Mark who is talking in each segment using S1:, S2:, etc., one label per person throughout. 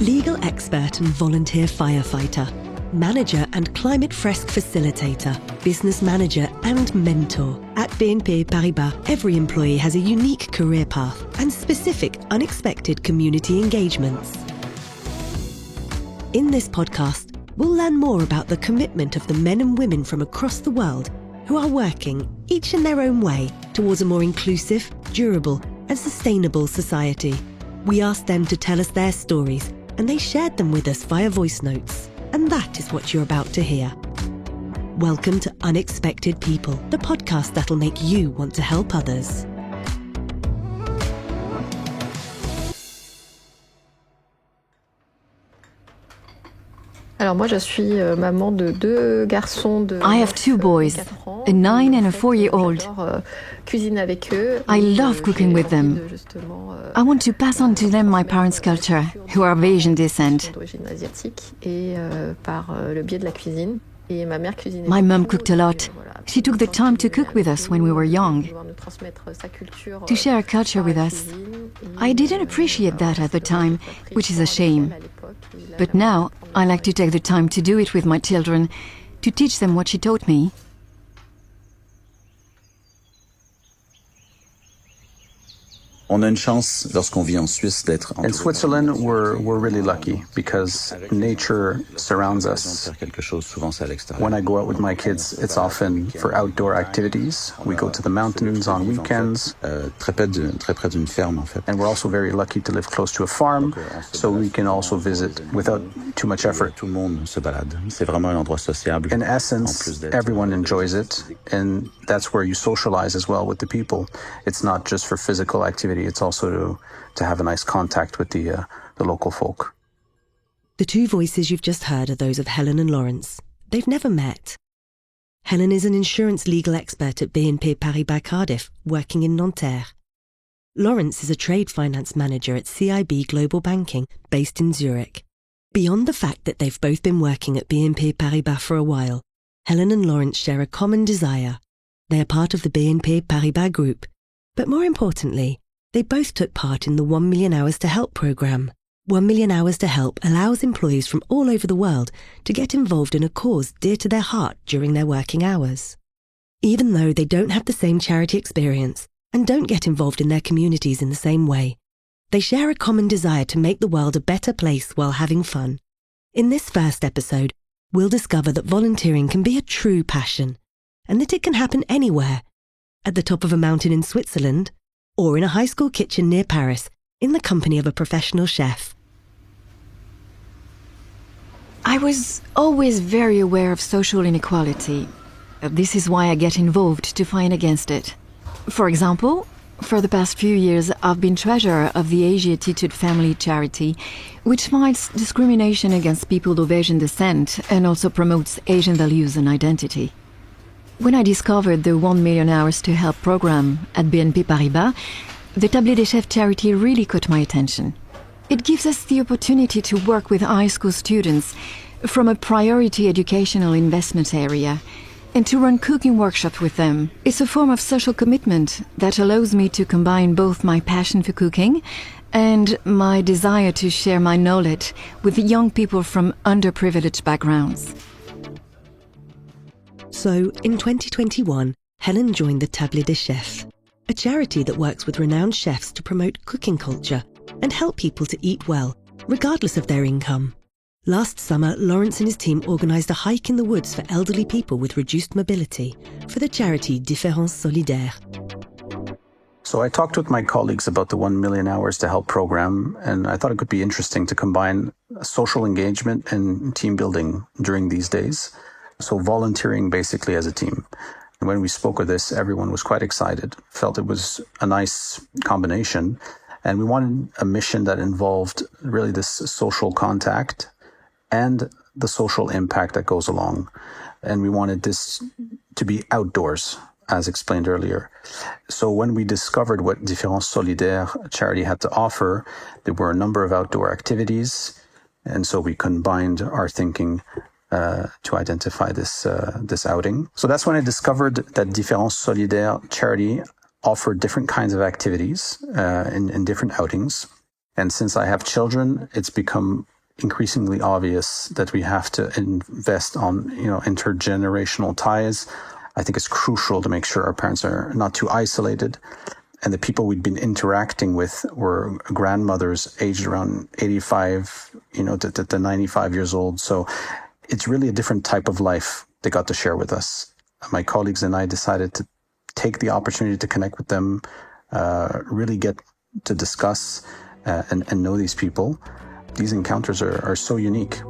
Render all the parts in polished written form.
S1: legal expert and volunteer firefighter, manager and climate fresk facilitator, business manager and mentor. At BNP Paribas, every employee has a unique career path and specific unexpected community engagements. In this podcast, we'll learn more about the commitment of the men and women from across the world who are working, each in their own way, towards a more inclusive, durable and sustainable society. We asked them to tell us their stories, and they shared them with us via voice notes. And that is what you're about to hear. Welcome to Unexpected People, the podcast that'll make you want to help others.
S2: Alors moi, je suis maman de deux garçons de
S3: I have two boys, a 9 and a 4-year-old.
S2: Cuisine avec eux.
S3: I love cooking with them. I want to pass on to them my parents' culture, who are of Asian descent.
S2: D'origine asiatique et par le biais de la cuisine. Et ma mère cuisinait.
S3: My mum cooked a lot. She took the time to cook with us when we were young, to share her culture with us. I didn't appreciate that at the time, which is a shame. But now, I like to take the time to do it with my children, to teach them what she taught me.
S4: On a une chance lorsqu'on vit en Suisse d'être
S5: in Switzerland, we're really lucky because nature surrounds us. When I go out with my kids, it's often for outdoor activities. We go to the mountains on weekends.
S4: Très près d'une ferme en fait.
S5: And we're also very lucky to live close to a farm, so we can also visit without too much effort.
S4: Tout le monde se balade. C'est vraiment un endroit sociable.
S5: In essence, everyone enjoys it, and that's where you socialize as well with the people. It's not just for physical activity. It's also to have a nice contact with the local folk.
S1: The two voices you've just heard are those of Hélène and Laurence. They've never met. Hélène is an insurance legal expert at BNP Paribas Cardiff, working in Nanterre. Laurence is a trade finance manager at CIB Global Banking, based in Zurich. Beyond the fact that they've both been working at BNP Paribas for a while, Hélène and Laurence share a common desire. They are part of the BNP Paribas group. But more importantly, they both took part in the 1 Million Hours to Help programme. 1 Million Hours to Help allows employees from all over the world to get involved in a cause dear to their heart during their working hours. Even though they don't have the same charity experience and don't get involved in their communities in the same way, they share a common desire to make the world a better place while having fun. In this first episode, we'll discover that volunteering can be a true passion and that it can happen anywhere, at the top of a mountain in Switzerland, or in a high school kitchen near Paris, in the company of a professional chef.
S3: I was always very aware of social inequality. This is why I get involved to fight against it. For example, for the past few years, I've been treasurer of the Asiatitude Family Charity, which fights discrimination against people of Asian descent and also promotes Asian values and identity. When I discovered the 1 Million Hours to Help program at BNP Paribas, the Table des Chefs charity really caught my attention. It gives us the opportunity to work with high school students from a priority educational investment area and to run cooking workshops with them. It's a form of social commitment that allows me to combine both my passion for cooking and my desire to share my knowledge with young people from underprivileged backgrounds.
S1: So, in 2021, Hélène joined the Table des Chefs, a charity that works with renowned chefs to promote cooking culture and help people to eat well, regardless of their income. Last summer, Laurence and his team organised a hike in the woods for elderly people with reduced mobility for the charity Différence Solidaire.
S5: So I talked with my colleagues about the 1 Million Hours to Help program, and I thought it could be interesting to combine social engagement and team building during these days. So volunteering basically as a team. And when we spoke of this, everyone was quite excited, felt it was a nice combination. And we wanted a mission that involved really this social contact and the social impact that goes along. And we wanted this to be outdoors, as explained earlier. So when we discovered what Différence Solidaire charity had to offer, there were a number of outdoor activities. And so we combined our thinking to identify this outing. So that's when I discovered that Différence Solidaire charity offered different kinds of activities in different outings. And since I have children, it's become increasingly obvious that we have to invest on, intergenerational ties. I think it's crucial to make sure our parents are not too isolated. And the people we'd been interacting with were grandmothers aged around 85, to 95 years old. So it's really a different type of life they got to share with us. My colleagues and I decided to take the opportunity to connect with them, really get to discuss and know these people. These encounters are so unique.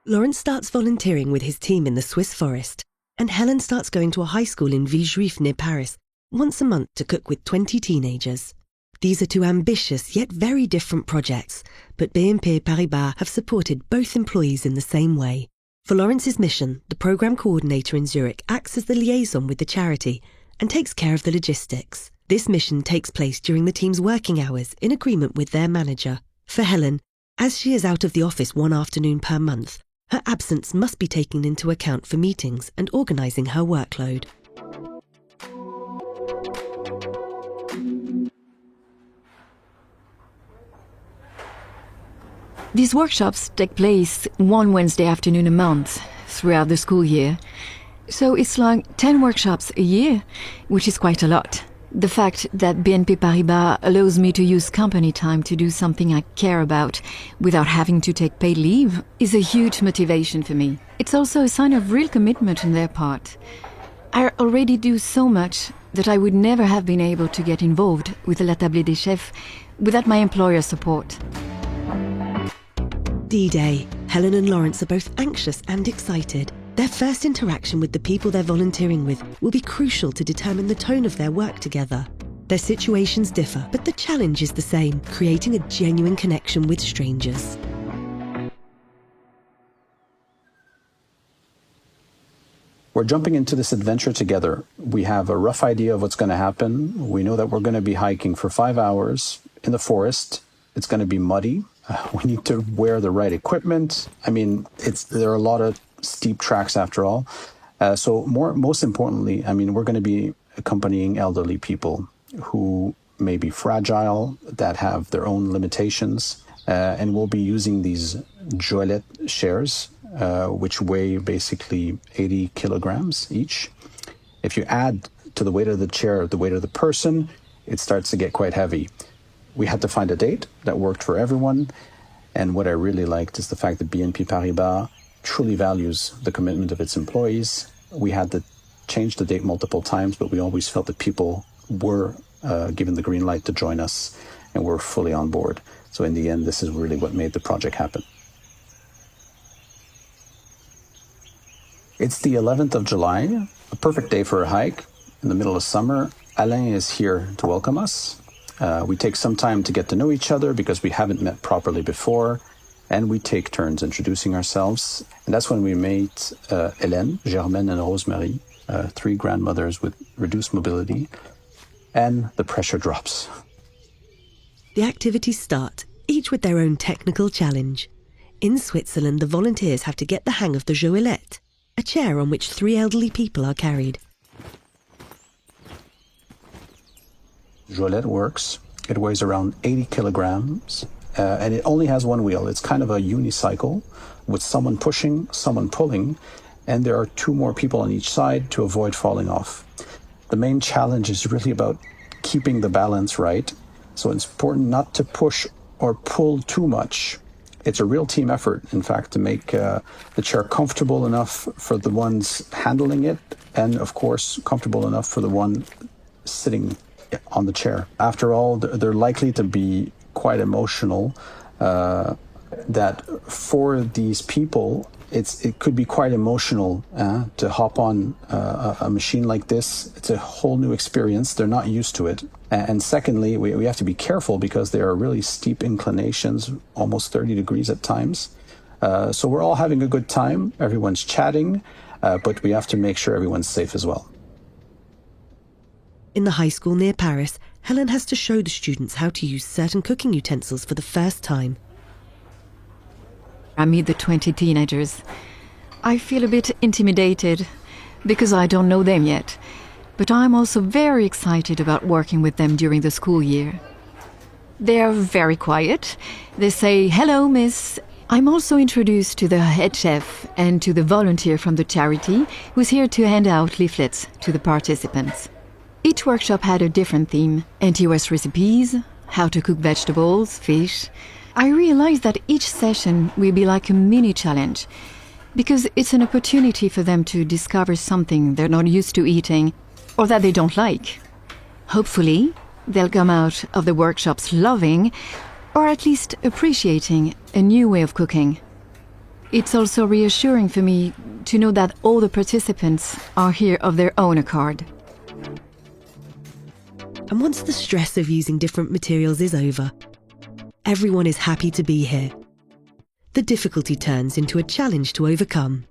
S1: Laurence starts volunteering with his team in the Swiss forest, and Hélène starts going to a high school in Villejuif near Paris once a month to cook with 20 teenagers. These are two ambitious yet very different projects, but BNP Paribas have supported both employees in the same way. For Laurence's mission, the programme coordinator in Zurich acts as the liaison with the charity and takes care of the logistics. This mission takes place during the team's working hours in agreement with their manager. For Hélène, as she is out of the office one afternoon per month, her absence must be taken into account for meetings and organising her workload.
S3: These workshops take place one Wednesday afternoon a month throughout the school year. So it's like 10 workshops a year, which is quite a lot. The fact that BNP Paribas allows me to use company time to do something I care about without having to take paid leave is a huge motivation for me. It's also a sign of real commitment on their part. I already do so much that I would never have been able to get involved with La Table des Chefs without my employer's support.
S1: D-Day. Hélène and Laurence are both anxious and excited. Their first interaction with the people they're volunteering with will be crucial to determine the tone of their work together. Their situations differ, but the challenge is the same, creating a genuine connection with strangers.
S5: We're jumping into this adventure together. We have a rough idea of what's going to happen. We know that we're going to be hiking for 5 hours in the forest. It's going to be muddy. We need to wear the right equipment. There are a lot of steep tracks after all. Most importantly, we're going to be accompanying elderly people who may be fragile, that have their own limitations, and we'll be using these joelette chairs, which weigh basically 80 kilograms each. If you add to the weight of the chair the weight of the person, it starts to get quite heavy. We had to find a date that worked for everyone, and what I really liked is the fact that BNP Paribas truly values the commitment of its employees. We had to change the date multiple times, but we always felt that people were given the green light to join us, and we're fully on board. So in the end, this is really what made the project happen. It's the 11th of July, a perfect day for a hike in the middle of summer. Alain is here to welcome us. We take some time to get to know each other because we haven't met properly before, and we take turns introducing ourselves. And that's when we met Hélène, Germaine, and Rosemary, 3 grandmothers with reduced mobility, and the pressure drops.
S1: The activities start, each with their own technical challenge. In Switzerland, the volunteers have to get the hang of the joelette, a chair on which 3 elderly people are carried.
S5: Joelette works. It weighs around 80 kilograms, and it only has one wheel. It's kind of a unicycle with someone pushing, someone pulling, and there are 2 more people on each side to avoid falling off. The main challenge is really about keeping the balance right, so it's important not to push or pull too much. It's a real team effort, in fact, to make the chair comfortable enough for the ones handling it, and of course, comfortable enough for the one sitting on the chair. After all, they're likely to be quite emotional, that for these people, it could be quite emotional to hop on a machine like this. It's a whole new experience. They're not used to it. And secondly, we have to be careful because there are really steep inclinations, almost 30 degrees at times. So we're all having a good time. Everyone's chatting, but we have to make sure everyone's safe as well.
S1: In the high school near Paris, Hélène has to show the students how to use certain cooking utensils for the first time.
S3: I meet the 20 teenagers. I feel a bit intimidated because I don't know them yet. but I'm also very excited about working with them during the school year. They are very quiet. They say, "Hello, miss." I'm also introduced to the head chef and to the volunteer from the charity who's here to hand out leaflets to the participants. Each workshop had a different theme: anti-waste recipes, how to cook vegetables, fish. I realized that each session will be like a mini challenge, because it's an opportunity for them to discover something they're not used to eating or that they don't like. Hopefully, they'll come out of the workshops loving, or at least appreciating, a new way of cooking. It's also reassuring for me to know that all the participants are here of their own accord.
S1: And once the stress of using different materials is over, everyone is happy to be here. The difficulty turns into a challenge to overcome.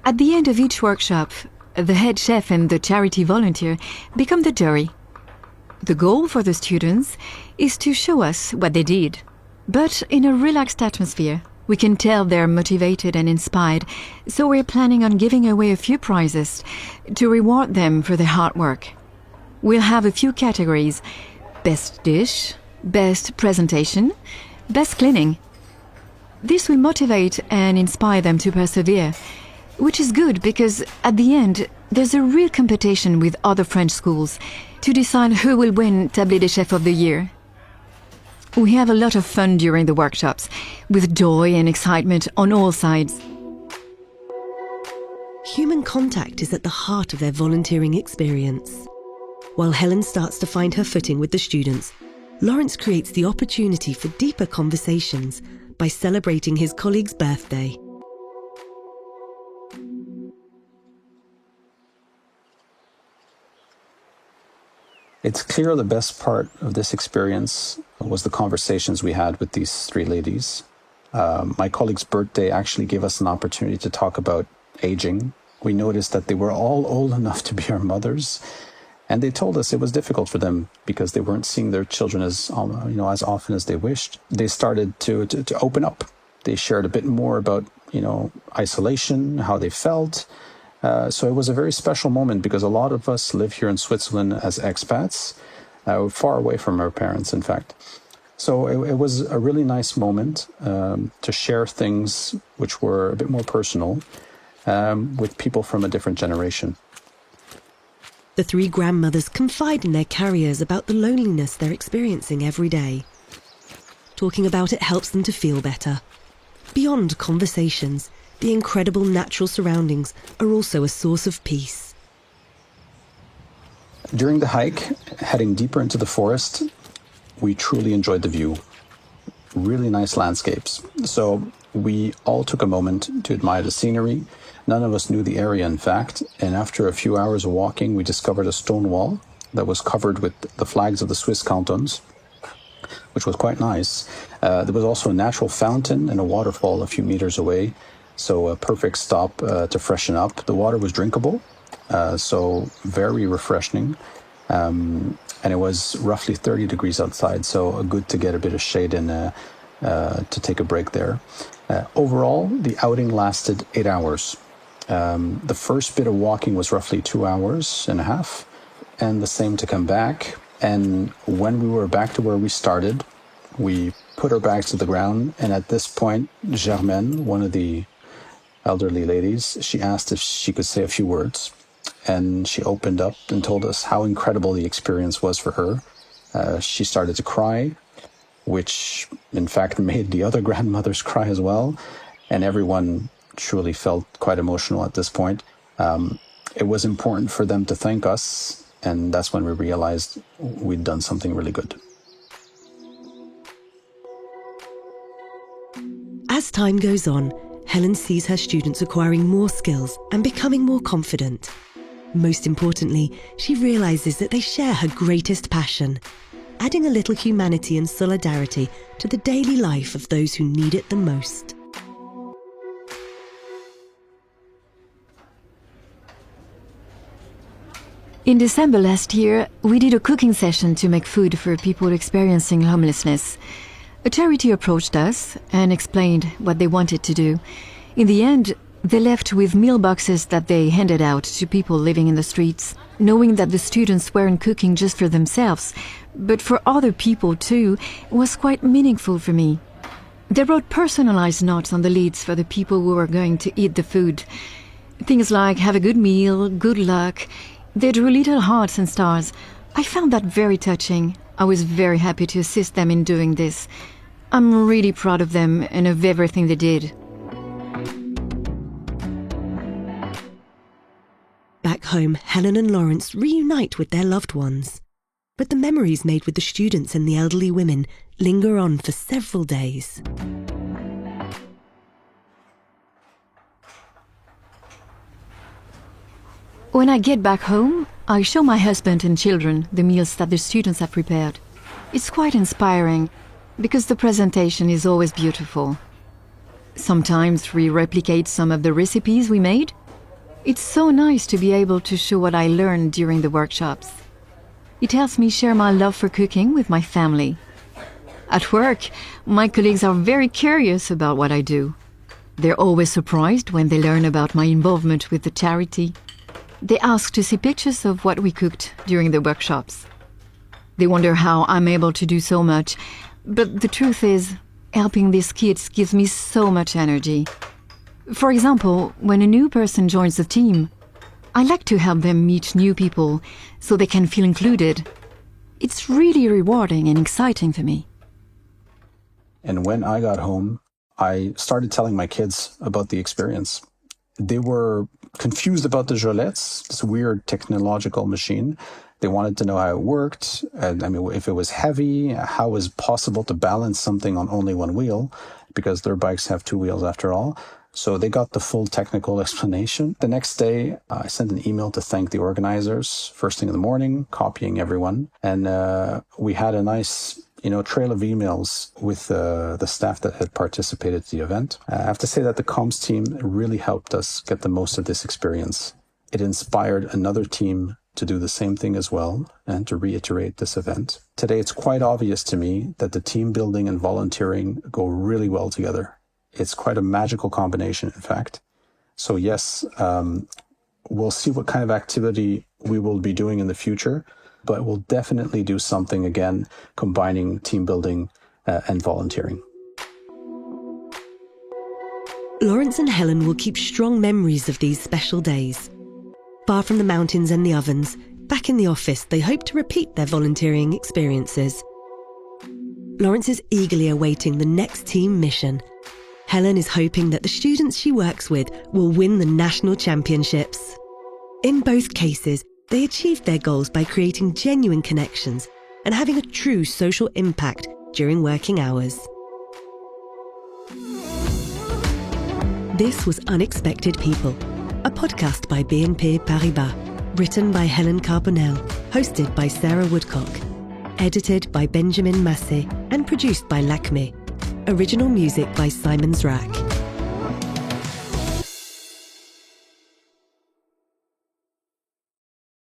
S3: At the end of each workshop, the head chef and the charity volunteer become the jury. The goal for the students is to show us what they did, but in a relaxed atmosphere. We can tell they're motivated and inspired, so we're planning on giving away a few prizes to reward them for their hard work. We'll have a few categories: best dish, best presentation, best cleaning. This will motivate and inspire them to persevere, which is good because at the end there's a real competition with other French schools to decide who will win Tablé des Chefs of the Year. We have a lot of fun during the workshops, with joy and excitement on all sides.
S1: Human contact is at the heart of their volunteering experience. While Helen starts to find her footing with the students, Laurence creates the opportunity for deeper conversations by celebrating his colleague's birthday.
S5: It's clear the best part of this experience was the conversations we had with these three ladies. My colleague's birthday actually gave us an opportunity to talk about aging. We noticed that they were all old enough to be our mothers, and they told us it was difficult for them because they weren't seeing their children as often as they wished. They started to open up. They shared a bit more about isolation, how they felt. So it was a very special moment because a lot of us live here in Switzerland as expats, far away from our parents, in fact. So it was a really nice moment to share things which were a bit more personal with people from a different generation.
S1: The three grandmothers confide in their carriers about the loneliness they're experiencing every day. Talking about it helps them to feel better. Beyond conversations, the incredible natural surroundings are also a source of peace.
S5: During the hike, heading deeper into the forest, we truly enjoyed the view. Really nice landscapes. So we all took a moment to admire the scenery. None of us knew the area, in fact, and after a few hours of walking, we discovered a stone wall that was covered with the flags of the Swiss cantons, which was quite nice. There was also a natural fountain and a waterfall a few meters away, so a perfect stop to freshen up. The water was drinkable, so very refreshing, and it was roughly 30 degrees outside, so good to get a bit of shade in to take a break there. Overall, the outing lasted 8 hours. The first bit of walking was roughly 2.5 hours, and the same to come back. And when we were back to where we started, we put our bags to the ground, and at this point, Germaine, one of the elderly ladies, she asked if she could say a few words, and she opened up and told us how incredible the experience was for her. She started to cry, which in fact made the other grandmothers cry as well, and everyone truly felt quite emotional at this point. It was important for them to thank us, and that's when we realized we'd done something really good.
S1: As time goes on, Helen sees her students acquiring more skills and becoming more confident. Most importantly, she realizes that they share her greatest passion, adding a little humanity and solidarity to the daily life of those who need it the most.
S3: In December last year, we did a cooking session to make food for people experiencing homelessness. A charity approached us and explained what they wanted to do. In the end, they left with meal boxes that they handed out to people living in the streets, knowing that the students weren't cooking just for themselves, but for other people too, was quite meaningful for me. They wrote personalized notes on the lids for the people who were going to eat the food. Things like, have a good meal, good luck. They drew little hearts and stars. I found that very touching. I was very happy to assist them in doing this. I'm really proud of them and of everything they did.
S1: Back home, Helen and Laurence reunite with their loved ones. But the memories made with the students and the elderly women linger on for several days.
S3: When I get back home, I show my husband and children the meals that the students have prepared. It's quite inspiring, because the presentation is always beautiful. Sometimes we replicate some of the recipes we made. It's so nice to be able to show what I learned during the workshops. It helps me share my love for cooking with my family. At work, my colleagues are very curious about what I do. They're always surprised when they learn about my involvement with the charity. They ask to see pictures of what we cooked during the workshops. They wonder how I'm able to do so much, but the truth is, helping these kids gives me so much energy. For example, when a new person joins the team, I like to help them meet new people so they can feel included. It's really rewarding and exciting for me.
S5: And when I got home, I started telling my kids about the experience. They were confused about the Jolettes, this weird technological machine. They wanted to know how it worked, and if it was heavy, how it was possible to balance something on only one wheel, because their bikes have two wheels after all. So they got the full technical explanation. The next day, I sent an email to thank the organizers, first thing in the morning, copying everyone. And we had a nice trail of emails with the staff that had participated in the event. I have to say that the comms team really helped us get the most of this experience. It inspired another team to do the same thing as well and to reiterate this event. Today, it's quite obvious to me that the team building and volunteering go really well together. It's quite a magical combination, in fact. So yes, we'll see what kind of activity we will be doing in the future, but we'll definitely do something again, combining team building and volunteering.
S1: Laurence and Helen will keep strong memories of these special days. Far from the mountains and the ovens, back in the office, they hope to repeat their volunteering experiences. Laurence is eagerly awaiting the next team mission. Helen is hoping that the students she works with will win the national championships. In both cases, they achieved their goals by creating genuine connections and having a true social impact during working hours. This was Unexpected People, a podcast by BNP Paribas, written by Helen Carbonell, hosted by Sara Woodcock, edited by Benjamin Massé and produced by Lakme. Original music by Simon Zrak.